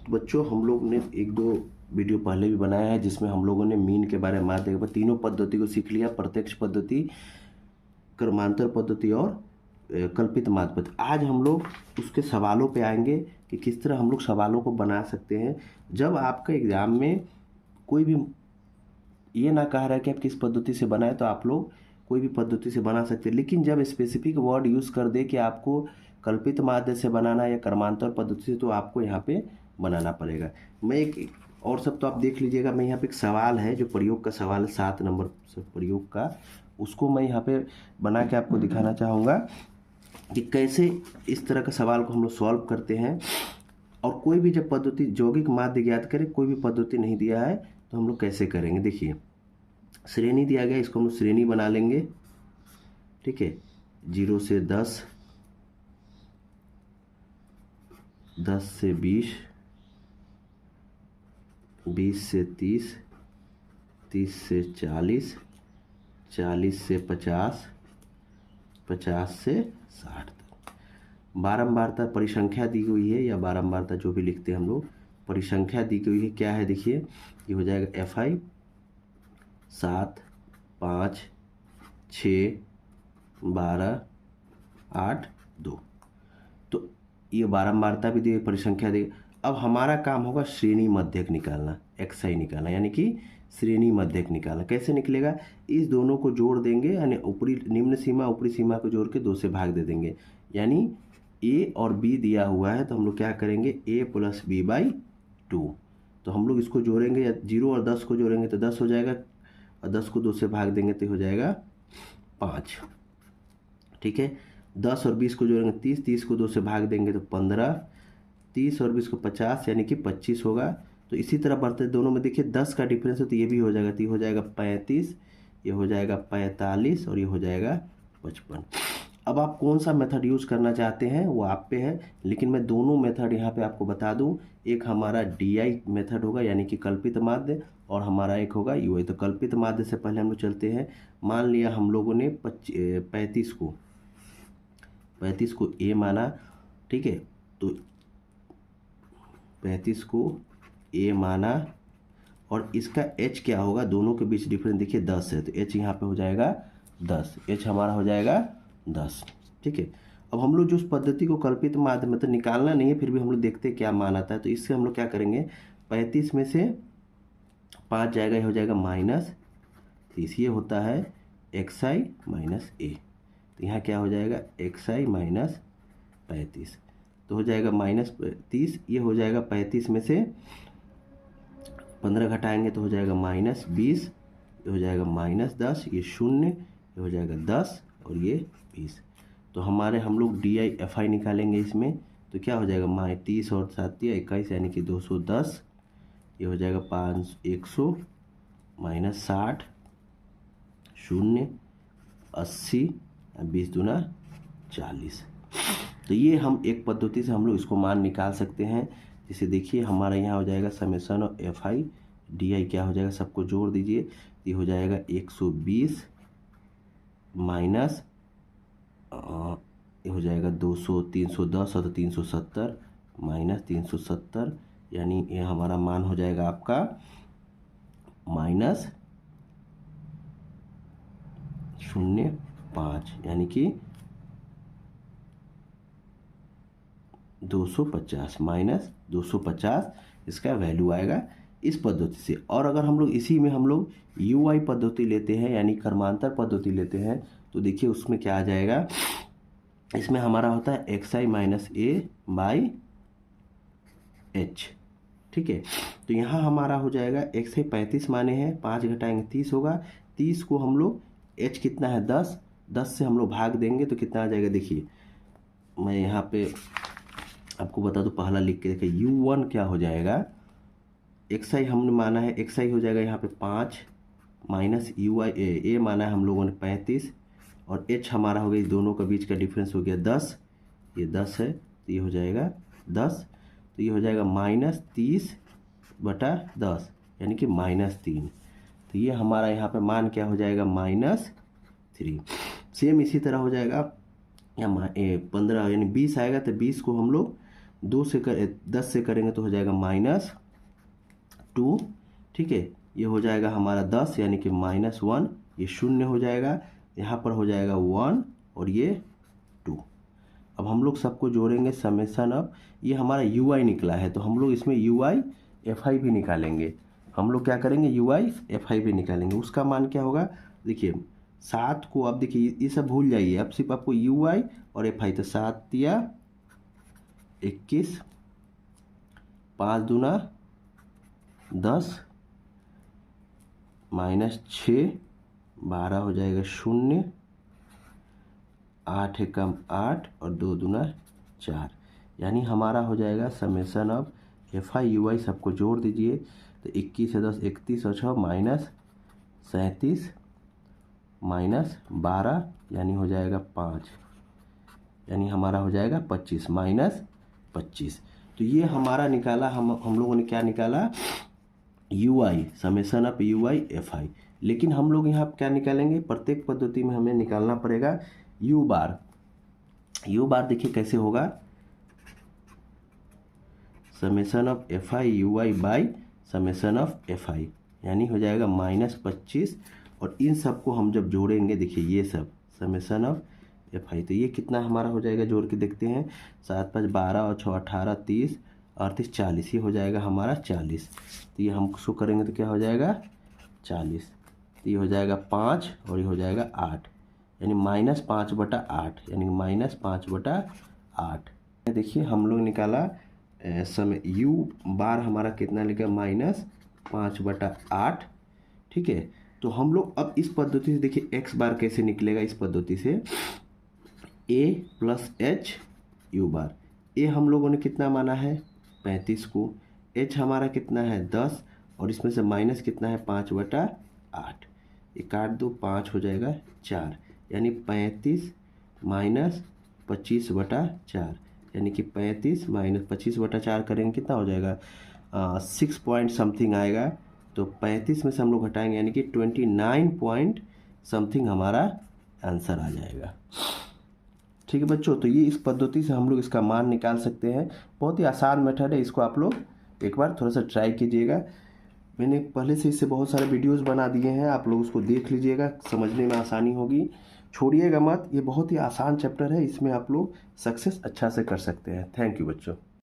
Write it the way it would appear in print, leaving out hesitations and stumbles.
तो बच्चों हम लोग ने एक दो वीडियो पहले भी बनाया है जिसमें हम लोगों ने मीन के बारे में माध्य के तीनों पद्धति को सीख लिया, प्रत्यक्ष पद्धति, क्रमांतर पद्धति और कल्पित माध्य पद्धति। आज हम लोग उसके सवालों पे आएंगे कि किस तरह हम लोग सवालों को बना सकते हैं। जब आपका एग्जाम में कोई भी ये ना कह रहा है कि आप किस पद्धति से बनाए, तो आप लोग कोई भी पद्धति से बना सकते हैं, लेकिन जब स्पेसिफिक वर्ड यूज़ कर दे कि आपको कल्पित माध्य से बनाना या क्रमांतर पद्धति से, तो आपको यहाँ पे बनाना पड़ेगा। मैं एक और सब तो आप देख लीजिएगा, मैं यहाँ पे एक सवाल है जो प्रयोग का सवाल है 7 नंबर प्रयोग का, उसको मैं यहाँ पे बना के आपको दिखाना चाहूँगा कि कैसे इस तरह का सवाल को हम लोग सॉल्व करते हैं। और कोई भी जब पद्धति यौगिक माध्य ज्ञात करें, कोई भी पद्धति नहीं दिया है तो हम लोग कैसे करेंगे। देखिए श्रेणी दिया गया, इसको हम लोग श्रेणी बना लेंगे, ठीक है। 0 से 10, 10 से 20, 20 से 30, 30 से 40, 40 से 50, 50 से 60 तक। बारंबारता परिसंख्या दी हुई है, या बारंबारता जो भी लिखते हैं हम लोग, परिसंख्या दी हुई है। क्या है देखिए, ये हो जाएगा FI 7, 5, 6, 12, 8, 2। तो ये बारंबारता भी दी हुई, परिसंख्या दी। अब हमारा काम होगा श्रेणी मध्यक निकालना, XI निकालना, यानी कि श्रेणी मध्यक निकालना। कैसे निकलेगा, इस दोनों को जोड़ देंगे, यानी ऊपरी निम्न सीमा ऊपरी सीमा को जोड़ के 2 से भाग दे देंगे, यानी A और B दिया हुआ है, तो हम लोग क्या करेंगे, A + B/2। तो हम लोग इसको जोड़ेंगे, या 0 और 10 को जोड़ेंगे तो 10 हो जाएगा, और 10 को 2 से भाग देंगे तो हो जाएगा 5, ठीक है। 10 और 20 को जोड़ेंगे 30, 30 को 2 से भाग देंगे तो 15, 30 और 20 को 50, यानी कि 25 होगा। तो इसी तरह बढ़ते दोनों में देखिए 10 का डिफरेंस है, तो ये भी हो जाएगा, तो ये हो जाएगा 35, ये हो जाएगा 45, और ये हो जाएगा 55। अब आप कौन सा मेथड यूज़ करना चाहते हैं वो आप पे है, लेकिन मैं दोनों मेथड यहाँ पे आपको बता दूँ। एक हमारा DI मेथड होगा, यानी कि कल्पित माध्य, और हमारा एक होगा UI। तो कल्पित माध्य से पहले हम लोग चलते हैं। मान लिया हम लोगों ने 35 को A माना, ठीक है। तो 35 को A माना, और इसका H क्या होगा, दोनों के बीच डिफरेंस देखिए 10 है, तो H यहाँ पे हो जाएगा 10, H हमारा हो जाएगा 10, ठीक है। अब हम लोग जो उस पद्धति को कल्पित माध्य मतलब निकालना नहीं है, फिर भी हम लोग देखते हैं क्या मान आता है। तो इससे हम लोग क्या करेंगे, 35 में से 5 जाएगा, ये हो जाएगा -30, ये होता है XI - A। तो यहाँ क्या हो जाएगा, XI - 35, तो हो जाएगा -30, ये हो जाएगा 35 में से 15 घटाएंगे तो हो जाएगा -20, ये हो जाएगा -10, ये 0, ये हो जाएगा 10, और ये 20। तो हमारे हम लोग DI FI निकालेंगे इसमें, तो क्या हो जाएगा, 30 और 7 21, यानी कि 210, ये हो जाएगा 100 -60, 0, 80, 20 दूना 40। तो ये हम एक पद्धति से हम लोग इसको मान निकाल सकते हैं। जैसे देखिए हमारा यहाँ हो जाएगा समेसन ऑफ FI DI क्या हो जाएगा, सबको जोड़ दीजिए, ये हो जाएगा 120 माइनस ये हो जाएगा 200, 310 और 370 माइनस 370, यानी ये हमारा मान हो जाएगा आपका -0.5, यानी कि 250, -250 इसका वैल्यू आएगा इस पद्धति से। और अगर हम लोग इसी में हम लोग UI पद्धति लेते हैं, यानी क्रमांतर पद्धति लेते हैं, तो देखिए उसमें क्या आ जाएगा, इसमें हमारा होता है XI - A/H, ठीक है। तो यहाँ हमारा हो जाएगा XI 35 माने हैं, 5 घटाएंगे 30 होगा, 30 को हम लोग H कितना है 10, 10 से हम लोग भाग देंगे तो कितना आ जाएगा, देखिए मैं यहाँ पे आपको बता दूँ, पहला लिख के देखिए U1 क्या हो जाएगा, XI हमने माना है, XI हो जाएगा यहाँ पे 5 माइनस UI A माना है हम लोगों ने 35, और H हमारा हो गया, दोनों का बीच का डिफरेंस हो गया 10, ये 10 है, तो ये हो जाएगा 10, तो ये हो जाएगा -30/10, यानी कि -3। तो ये हमारा यहाँ पे मान क्या हो जाएगा, -3। सेम इसी तरह हो जाएगा, या 15 यानी 20 आएगा, तो 20 को हम लोग 10 से करेंगे तो हो जाएगा -2, ठीक है। ये हो जाएगा हमारा 10 यानी कि -1, ये 0 हो जाएगा, यहाँ पर हो जाएगा 1 और ये 2। अब हम लोग सबको जोड़ेंगे, समेसन अब ये हमारा UI निकला है तो हम लोग इसमें UI FI भी निकालेंगे। हम लोग क्या करेंगे, UI FI भी निकालेंगे। उसका मान क्या होगा, देखिए 7 को, अब देखिए ये सब भूल जाइए, अब सिर्फ आपको UI और FI, तो 7 या 21, 5 दूना 10, -6, 12 हो जाएगा 0, 8 एकम 8 और 2 दूना 4, यानी हमारा हो जाएगा समेसन ऑफ FI UI सबको जोड़ दीजिए तो 21 से 10 31 और 6 -37 -12 यानी हो जाएगा 5, यानी हमारा हो जाएगा 25 -25। तो ये हमारा निकाला, हम लोगों ने क्या निकाला, UI, summation of UI FI। लेकिन हम लोग यहाँ क्या निकालेंगे, प्रत्येक पद्धति में हमें निकालना पड़ेगा U बार। U बार देखिए कैसे होगा, summation of FI UI by summation of FI, यानी हो जाएगा -25। और इन सबको हम जब जोड़ेंगे, देखिए ये सब समेसन ऑफ FI, तो ये कितना हमारा हो जाएगा, जोड़ के देखते हैं, 7 5 12 और 6 18 30 38 40, ये हो जाएगा हमारा 40। तो ये हम उसको करेंगे तो क्या हो जाएगा 40, तो ये हो जाएगा 5 और ये हो जाएगा 8, यानी -5/8, यानी -5/8। देखिए हम लोग निकाला समय U बार हमारा कितना लिखा, -5/8, ठीक है। तो हम लोग अब इस पद्धति से देखिए X बार कैसे निकलेगा, इस पद्धति से A + H U bar. A हम लोगों ने कितना माना है 35 को, H हमारा कितना है 10 और इसमें से माइनस कितना है 5/8, ये काट दो, 5 हो जाएगा 4, यानी 35 - 25/4, यानी कि 35 - 25/4 करेंगे कितना हो जाएगा 6 पॉइंट समथिंग आएगा। तो 35 में से हम लोग हटाएंगे यानी कि 29 पॉइंट समथिंग हमारा आंसर आ जाएगा। ठीक है बच्चों, तो ये इस पद्धति से हम लोग इसका मान निकाल सकते हैं। बहुत ही आसान मेथड है, इसको आप लोग एक बार थोड़ा सा ट्राई कीजिएगा। मैंने पहले से इससे बहुत सारे वीडियोस बना दिए हैं, आप लोग उसको देख लीजिएगा, समझने में आसानी होगी। छोड़िएगा मत, ये बहुत ही आसान चैप्टर है, इसमें आप लोग सक्सेस अच्छा से कर सकते हैं। थैंक यू बच्चों।